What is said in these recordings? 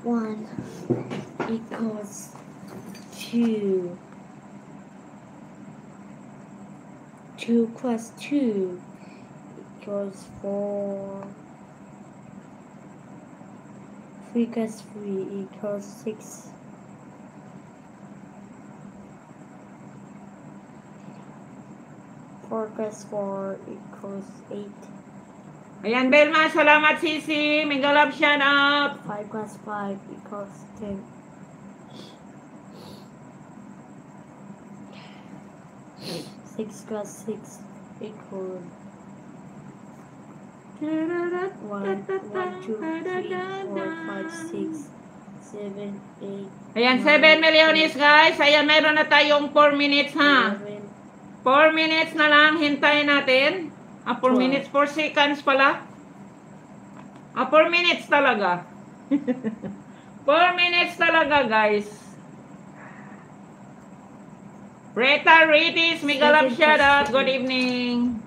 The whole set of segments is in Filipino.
1 equals 2. 2 plus 2 equals 4. 3 plus 3 equals 6. 4 plus 4 equals 8. Ayan, Belma, salamat Sisi. Mega love shout out. 5 plus 5 equals 10. 6 plus 6 equals 1, 1, 2, 3, 4, 5, 6, 7, 8. Ayan, 7 millionis guys. Ayan, meron na tayong 4 minutes ha. 4 minutes na lang. Hintayin natin. 4 minutes, 4 seconds pala. 4 minutes talaga. 4 minutes talaga guys. Reta Ritis, mega love shout out. Good evening.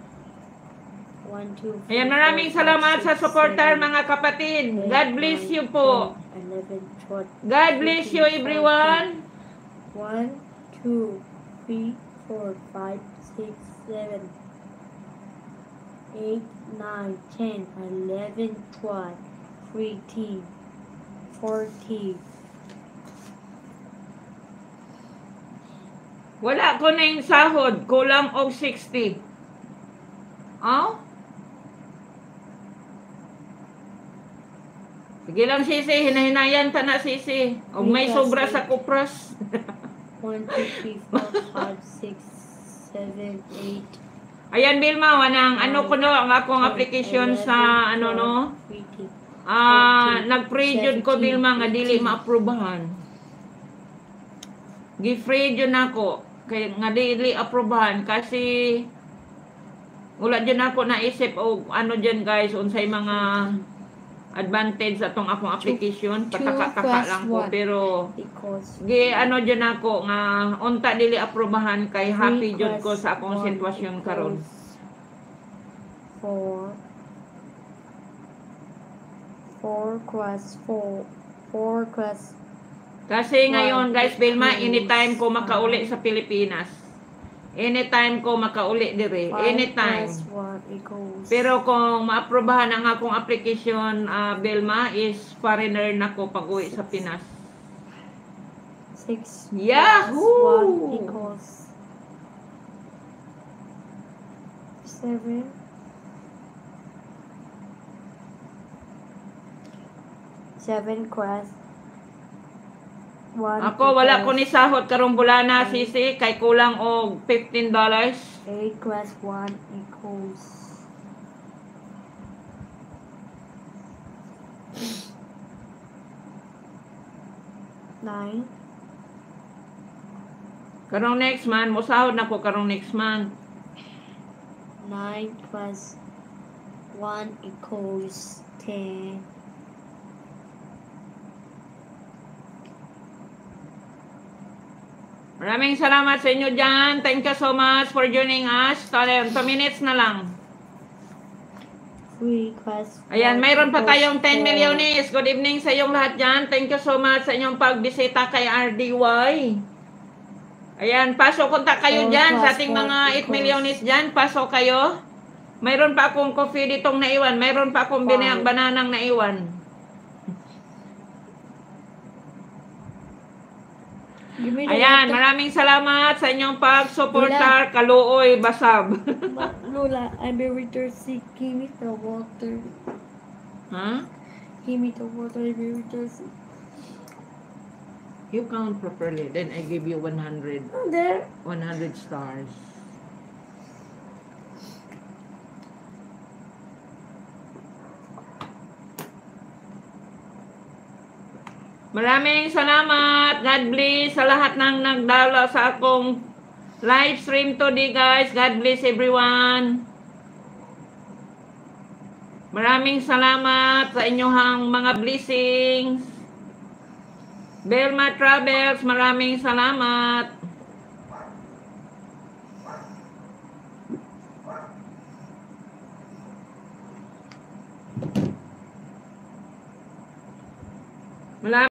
1, 2, 3, Ayan, maraming 4, 5, salamat 6, sa supporter 7, mga kapatid. 8, God bless 9, you po. 10, 11, 12, God bless you 13, everyone. 1, 2, 3, 4, 5, 6, 7, 8, 9, 10, 11, 12, 13, 14. Wala ko na yung sahod. Kulang og 60. Oh? Sige lang Sisi. Hinahinayan ta na Sisi. O may sobra sa kupras. 1, 2, 3, 4, 5, 6, 7, 8. Ayan Vilma, wanang ano ko no, ang akong application sa ano no. Nag-pray jud ko Vilma nga dili maaprubahan. Gi-free jud nako kay nga dili aprobahan kasi wala jud nako naisip og ano diyan guys unsay mga advantage sa tong akong application. Pataka-taka lang ko pero gi ano jud nako nga unta dili aprobahan kay happy jud ko sa akong sitwasyon karon. 4 plus 4 plus Kasi ngayon guys, Vilma, anytime ko makauli sa Pilipinas. Anytime ko makauli dire, anytime. Pero kung maaprobahan ang akong application, Vilma, is foreigner na ko pag-uwi sa Pinas. 6 Yahoo! 1 equals 7. 7 plus 1 Ako, wala ko ni sahod karong bulana, Sisi, kay kulang og $15. 8 plus 1 equals 9. Karong next month, musahod na ko karong next month. 9 plus 1 equals 10. Maraming salamat sa inyo dyan. Thank you so much for joining us. 2 minutes na lang. 3 plus 4 Ayan, mayroon pa tayong 10 4. millionis. Good evening sa iyong lahat dyan. Thank you so much sa inyong pagbisita kay RDY. Ayan, pasok kontak kayo 4 dyan plus sa ating 1 mga 8 equals millionis dyan. Pasok kayo. Mayroon pa akong coffee ditong naiwan. Mayroon pa akong bananang naiwan. Ayan, maraming salamat sa inyong pag-supportar. Kaluoy, basab. Lola, I'm very thirsty. Give me the water. Huh? Give me the water. I'm very thirsty. You count properly. Then I give you 100. There. 100 stars. Maraming salamat. God bless sa lahat ng nagdalo sa akong live stream today guys. God bless everyone. Maraming salamat sa inyong mga blessings. Belma Travels, maraming salamat.